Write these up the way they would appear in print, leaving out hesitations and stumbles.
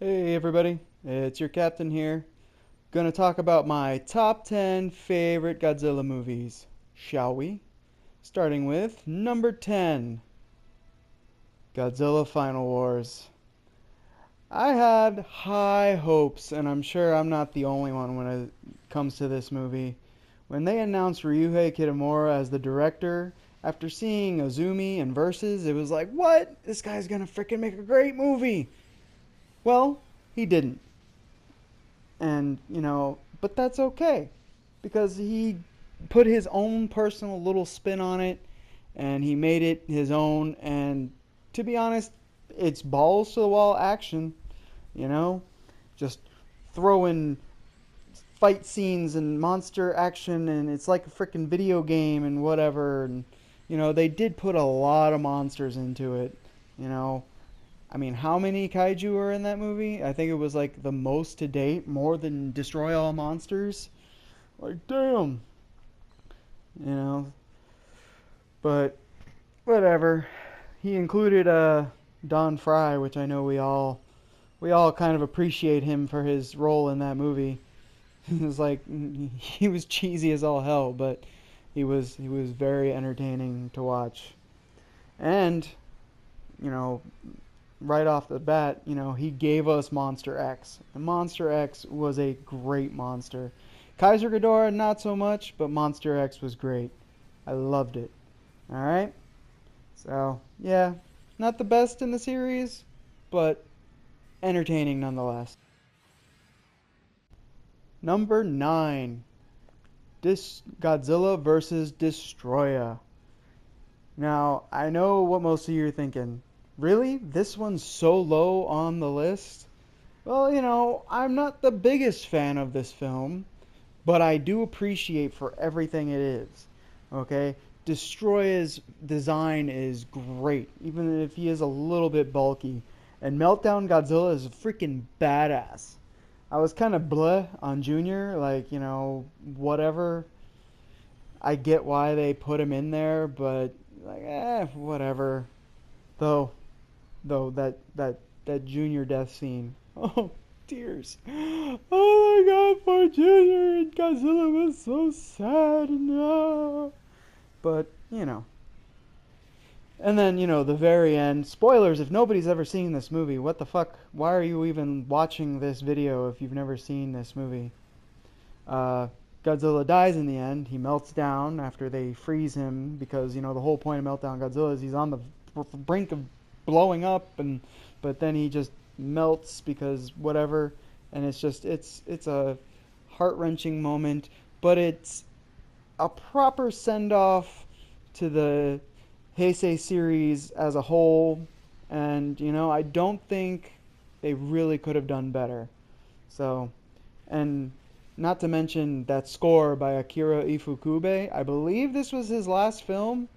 Hey everybody, it's your captain here. Gonna talk about my top 10 favorite Godzilla movies, shall we? Starting with number 10, Godzilla Final Wars. I had high hopes, and I'm sure I'm not the only one when it comes to this movie. When they announced Ryuhei Kitamura as the director, after seeing Azumi and Versus, it was like, what? This guy's gonna freaking make a great movie! Well, he didn't. And but that's okay because he put his own personal little spin on it and he made it his own. And to be honest, it's balls to the wall action, you know, just throwing fight scenes and monster action, and it's like a freaking video game and whatever. And they did put a lot of monsters into it, you know. I mean, how many kaiju are in that movie? I think it was like the most to date, more than Destroy All Monsters. Like, damn. You know. But whatever. He included Don Fry, which I know we all kind of appreciate him for his role in that movie. It was like he was cheesy as all hell, but he was very entertaining to watch. And, you know, right off the bat, he gave us Monster X. And Monster X was a great monster. Kaiser Ghidorah, not so much, but Monster X was great. I loved it. Alright? So, yeah, not the best in the series, but entertaining nonetheless. Number 9. Godzilla vs. Destoroyah. Now, I know what most of you are thinking. Really? This one's so low on the list? Well, I'm not the biggest fan of this film, but I do appreciate for everything it is. Okay? Destroyer's design is great, even if he is a little bit bulky. And Meltdown Godzilla is freaking badass. I was kind of bleh on Junior, like, whatever. I get why they put him in there, but, like, whatever. Though that Junior death scene. Oh, tears. Oh my god, poor Junior and Godzilla was so sad. No. But, And then, the very end. Spoilers, if nobody's ever seen this movie, what the fuck? Why are you even watching this video if you've never seen this movie? Godzilla dies in the end. He melts down after they freeze him because, the whole point of Meltdown Godzilla is he's on the brink of blowing up, but then he just melts because whatever. And it's a heart-wrenching moment, but it's a proper send-off to the Heisei series as a whole. And I don't think they really could have done better. So, and not to mention that score by Akira Ifukube. I believe this was his last film.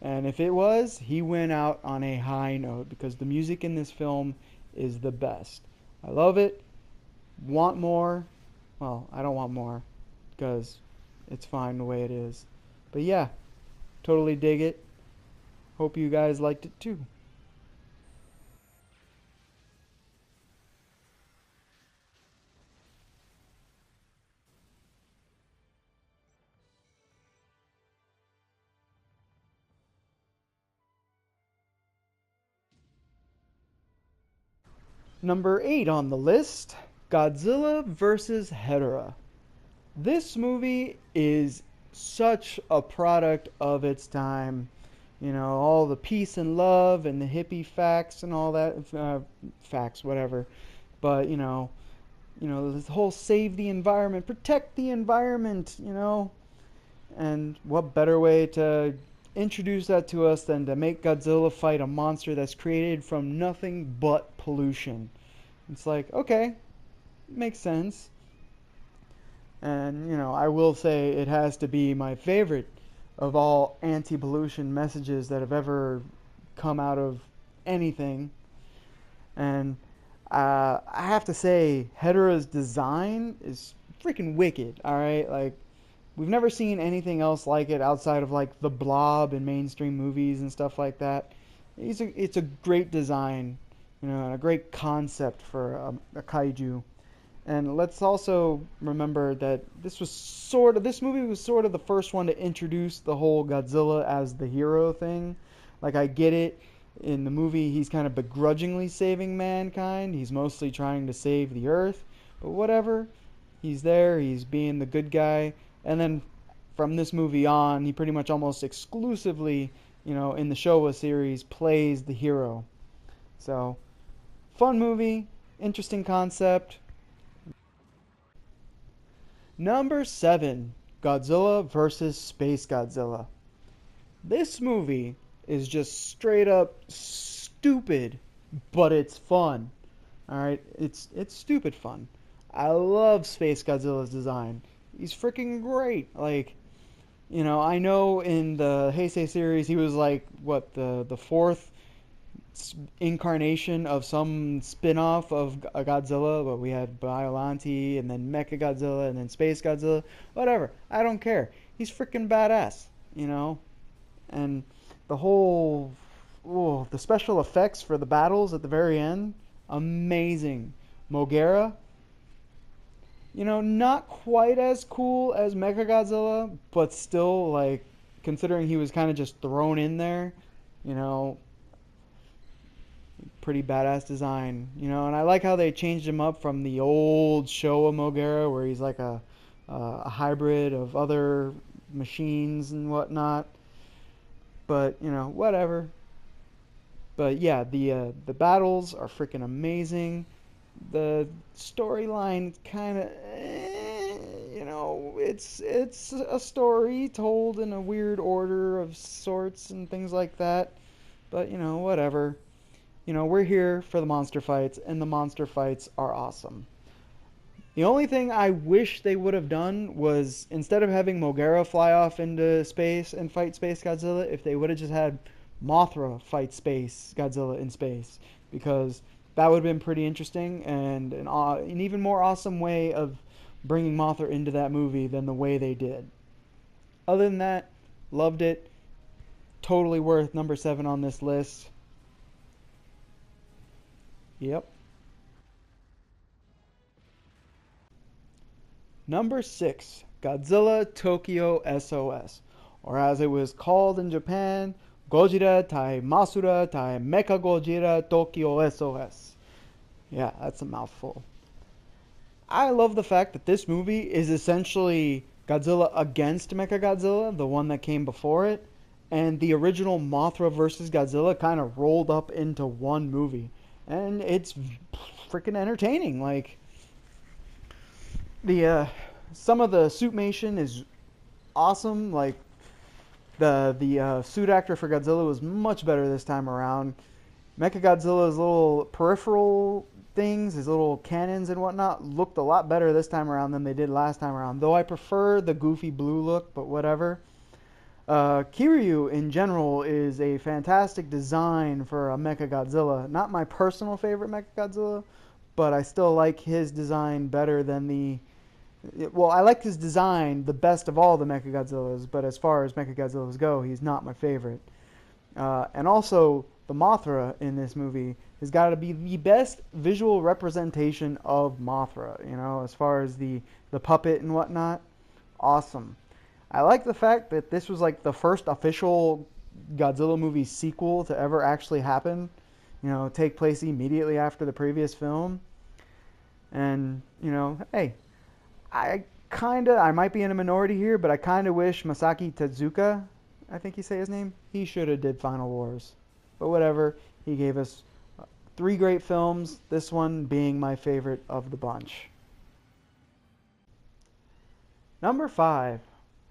And if it was, he went out on a high note because the music in this film is the best. I love it. Want more? Well, I don't want more because it's fine the way it is. But yeah, totally dig it. Hope you guys liked it too. Number 8 on the list, Godzilla vs. Hetero. This movie is such a product of its time. All the peace and love and the hippie facts and all that, facts, whatever. But, this whole save the environment, protect the environment, And what better way to introduce that to us than to make Godzilla fight a monster that's created from nothing but pollution. It's like, okay, makes sense. And, I will say it has to be my favorite of all anti-pollution messages that have ever come out of anything. And I have to say, Hetero's design is freaking wicked, alright? Like, we've never seen anything else like it outside of, like, The Blob and mainstream movies and stuff like that. It's a great design. and a great concept for a kaiju. And let's also remember that this movie was sort of the first one to introduce the whole Godzilla as the hero thing. Like, I get it. In the movie, he's kind of begrudgingly saving mankind. He's mostly trying to save the Earth, but whatever. He's there. He's being the good guy. And then from this movie on, he pretty much almost exclusively, in the Showa series, plays the hero. So, fun movie, interesting concept. Number 7, Godzilla vs. Space Godzilla. This movie is just straight up stupid, but it's fun. All right, it's stupid fun. I love Space Godzilla's design. He's freaking great. Like, I know in the Heisei series he was like what the fourth incarnation of some spin-off of a Godzilla, but we had Biollante and then Mechagodzilla and then Space Godzilla. Whatever. I don't care. He's freaking badass. And the whole the special effects for the battles at the very end, amazing. Moguera, not quite as cool as Mechagodzilla, but still, like, considering he was kind of just thrown in there, you know, pretty badass design, and I like how they changed him up from the old Showa Moguera, where he's like a hybrid of other machines and whatnot. But whatever. But yeah, the battles are freaking amazing. The storyline kind of, it's a story told in a weird order of sorts and things like that. But whatever. We're here for the monster fights, and the monster fights are awesome. The only thing I wish they would have done was, instead of having Moguera fly off into space and fight Space Godzilla, if they would have just had Mothra fight Space Godzilla in space, because that would have been pretty interesting and an even more awesome way of bringing Mothra into that movie than the way they did. Other than that, loved it. Totally worth number 7 on this list. Yep. Number 6, Godzilla Tokyo SOS, or as it was called in Japan, Gojira tai Masura tai Mechagodzilla Tokyo SOS. Yeah, that's a mouthful. I love the fact that this movie is essentially Godzilla against Mechagodzilla, the one that came before it, and the original Mothra vs. Godzilla kind of rolled up into one movie. And it's freaking entertaining. Like, the some of the suitmation is awesome. Like, the suit actor for Godzilla was much better this time around. Mechagodzilla's little peripheral things, his little cannons and whatnot, looked a lot better this time around than they did last time around. Though I prefer the goofy blue look, but whatever. Kiryu in general is a fantastic design for a Mechagodzilla. Not my personal favorite Mechagodzilla, but I still like his design better than I like his design the best of all the Mechagodzillas, but as far as Mechagodzillas go, he's not my favorite. And also, the Mothra in this movie has got to be the best visual representation of Mothra, as far as the puppet and whatnot. Awesome. I like the fact that this was like the first official Godzilla movie sequel to ever actually happen, take place immediately after the previous film. And, hey, I might be in a minority here, but I kind of wish Masaki Tezuka, I think you say his name, he should have did Final Wars. But whatever, he gave us 3 great films, this one being my favorite of the bunch. Number 5,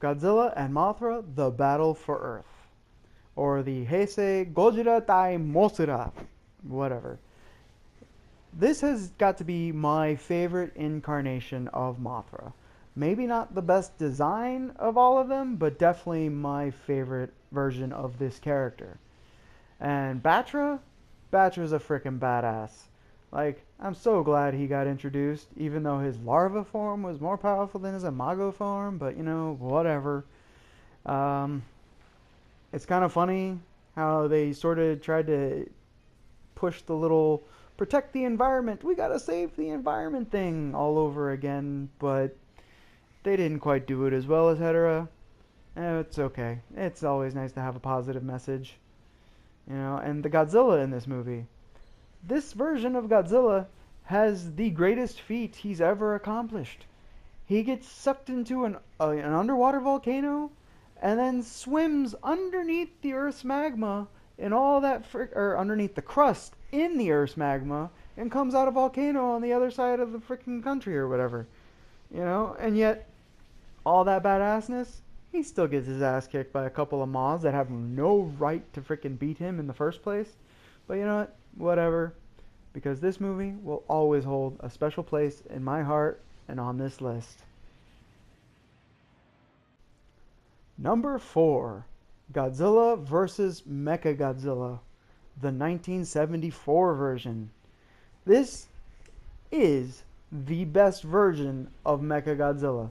Godzilla and Mothra, The Battle for Earth. Or the Heisei Gojira tai Mothra, whatever. This has got to be my favorite incarnation of Mothra. Maybe not the best design of all of them, but definitely my favorite version of this character. And Batra's a freaking badass. Like, I'm so glad he got introduced, even though his larva form was more powerful than his imago form, but whatever. It's kind of funny how they sort of tried to push the little protect the environment, we gotta save the environment thing all over again, but they didn't quite do it as well as Hetero. It's okay. It's always nice to have a positive message. And the Godzilla in this movie. This version of Godzilla has the greatest feat he's ever accomplished. He gets sucked into an underwater volcano and then swims underneath the Earth's magma and all that or underneath the crust in the Earth's magma and comes out a volcano on the other side of the freaking country or whatever. And yet all that badassness, he still gets his ass kicked by a couple of moths that have no right to freaking beat him in the first place. But you know what? Whatever. Because this movie will always hold a special place in my heart and on this list. Number 4. Godzilla vs. Mechagodzilla. The 1974 version. This is the best version of Mechagodzilla.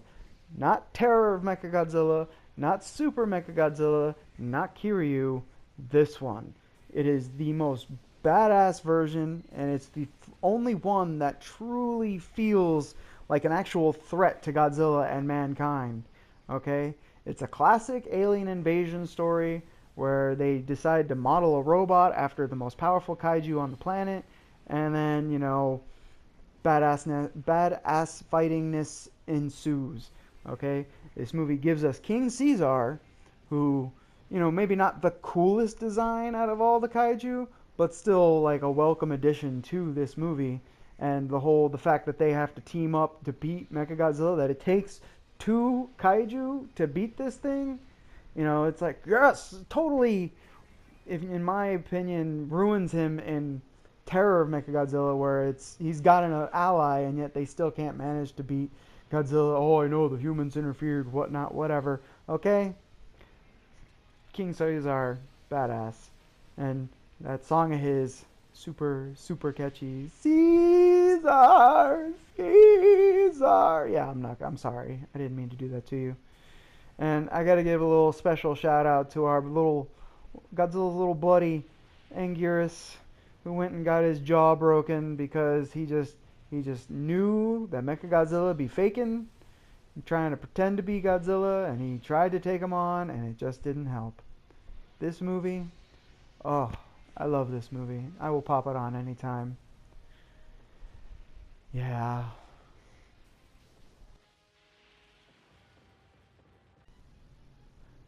Not Terror of Mechagodzilla, not Super Mechagodzilla, not Kiryu. This one. It is the most badass version, and it's the only one that truly feels like an actual threat to Godzilla and mankind. Okay? It's a classic alien invasion story where they decide to model a robot after the most powerful kaiju on the planet, and then, badass fightingness ensues. Okay? This movie gives us King Caesar, who, maybe not the coolest design out of all the kaiju, but still like a welcome addition to this movie. And the fact that they have to team up to beat Mechagodzilla, that it takes 2 kaiju to beat this thing, it's like, yes, totally, in my opinion, ruins him in Terror of Mechagodzilla, where he's got an ally and yet they still can't manage to beat Godzilla. Oh, I know the humans interfered, whatnot, whatever. Okay? King Caesar, badass. And that song of his, super, super catchy. Caesar, Caesar. Yeah, I'm sorry. I didn't mean to do that to you. And I gotta give a little special shout out to our Godzilla's little buddy, Anguirus, who went and got his jaw broken because he just knew that Mechagodzilla would be faking, trying to pretend to be Godzilla, and he tried to take him on, and it just didn't help. This movie, oh, I love this movie. I will pop it on anytime. Yeah.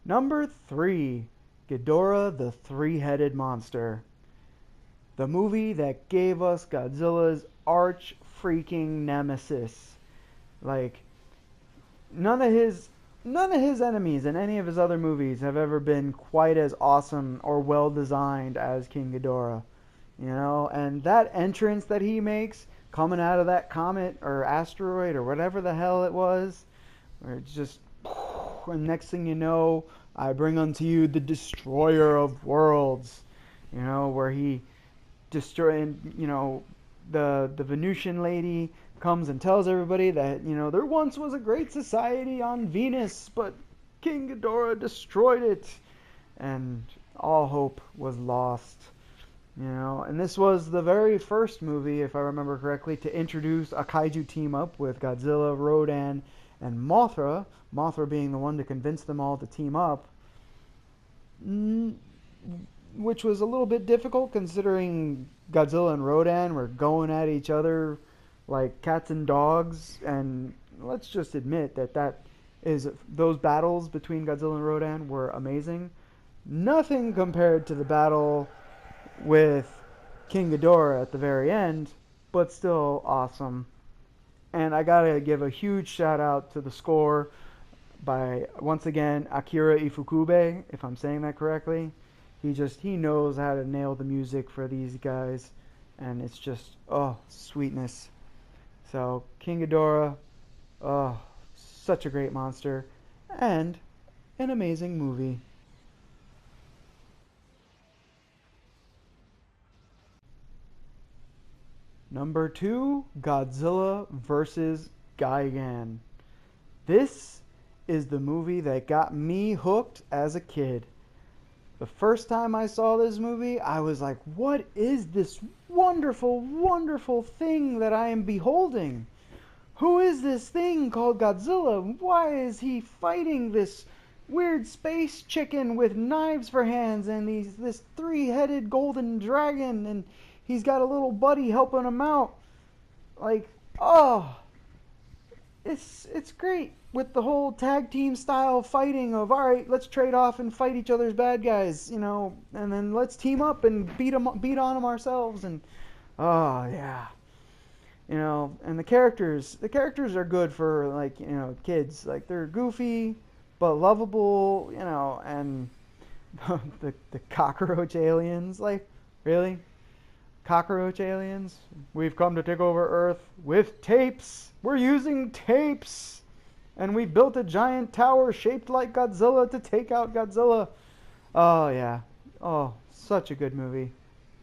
Number 3, Ghidorah the Three-Headed Monster. The movie that gave us Godzilla's arch freaking nemesis. Like, none of his enemies in any of his other movies have ever been quite as awesome or well designed as King Ghidorah. And that entrance that he makes coming out of that comet or asteroid or whatever the hell it was, where it's just, and next thing you know, I bring unto you the destroyer of worlds. Where he destroying, the Venusian lady comes and tells everybody that, there once was a great society on Venus, but King Ghidorah destroyed it, and all hope was lost. And this was the very first movie, if I remember correctly, to introduce a kaiju team up with Godzilla, Rodan, and Mothra. Mothra being the one to convince them all to team up, which was a little bit difficult considering Godzilla and Rodan were going at each other like cats and dogs, and let's just admit that those battles between Godzilla and Rodan were amazing. Nothing compared to the battle with King Ghidorah at the very end, but still awesome. And I gotta give a huge shout out to the score by, once again, Akira Ifukube, if I'm saying that correctly. He knows how to nail the music for these guys, and it's just, oh, sweetness. So, King Ghidorah, oh, such a great monster, and an amazing movie. Number 2, Godzilla vs. Gigan. This is the movie that got me hooked as a kid. The first time I saw this movie, I was like, what is this wonderful, wonderful thing that I am beholding? Who is this thing called Godzilla? Why is he fighting this weird space chicken with knives for hands and this three-headed golden dragon, and he's got a little buddy helping him out? Like, oh, it's great with the whole tag team style fighting of, all right, let's trade off and fight each other's bad guys, and then let's team up and beat on them ourselves. And oh yeah, and the characters are good for, like, kids. Like, they're goofy but lovable, and the cockroach aliens, like, really? Cockroach aliens? We've come to take over Earth with tapes. We're using tapes. And we built a giant tower shaped like Godzilla to take out Godzilla. Oh, yeah. Oh, such a good movie.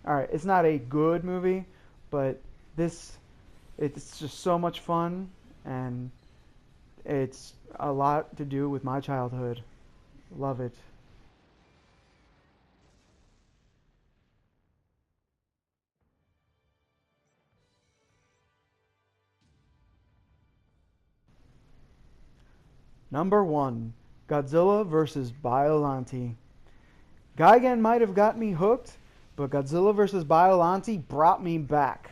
Alright, it's not a good movie, but it's just so much fun, and it's a lot to do with my childhood. Love it. Number 1, Godzilla vs. Biollante. Gigan might have got me hooked, but Godzilla vs. Biollante brought me back.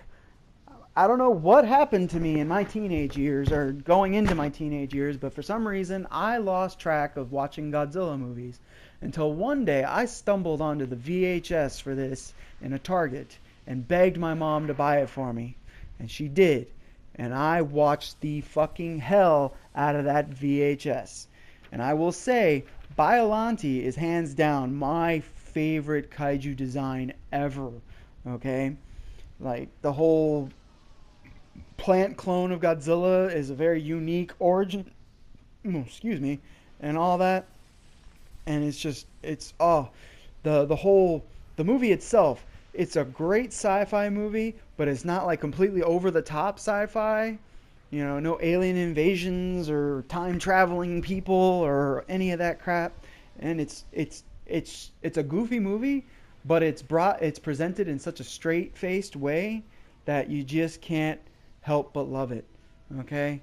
I don't know what happened to me in my teenage years, or going into my teenage years, but for some reason I lost track of watching Godzilla movies until one day I stumbled onto the VHS for this in a Target and begged my mom to buy it for me. And she did. And I watched the fucking hell out of that VHS. And I will say, Biollante is hands down my favorite kaiju design ever. Okay? Like, the whole plant clone of Godzilla is a very unique origin. Excuse me. And all that. And the movie itself, it's a great sci-fi movie, but it's not like completely over the top sci-fi. No alien invasions or time traveling people or any of that crap. And it's a goofy movie, but it's presented in such a straight-faced way that you just can't help but love it. Okay?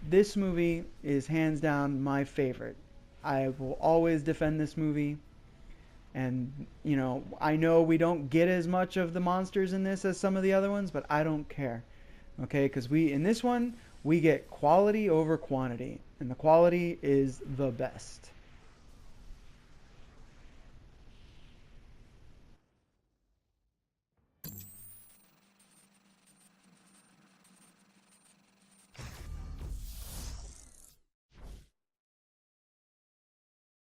This movie is hands down my favorite. I will always defend this movie. And, I know we don't get as much of the monsters in this as some of the other ones, but I don't care. Okay? Because in this one, we get quality over quantity. And the quality is the best.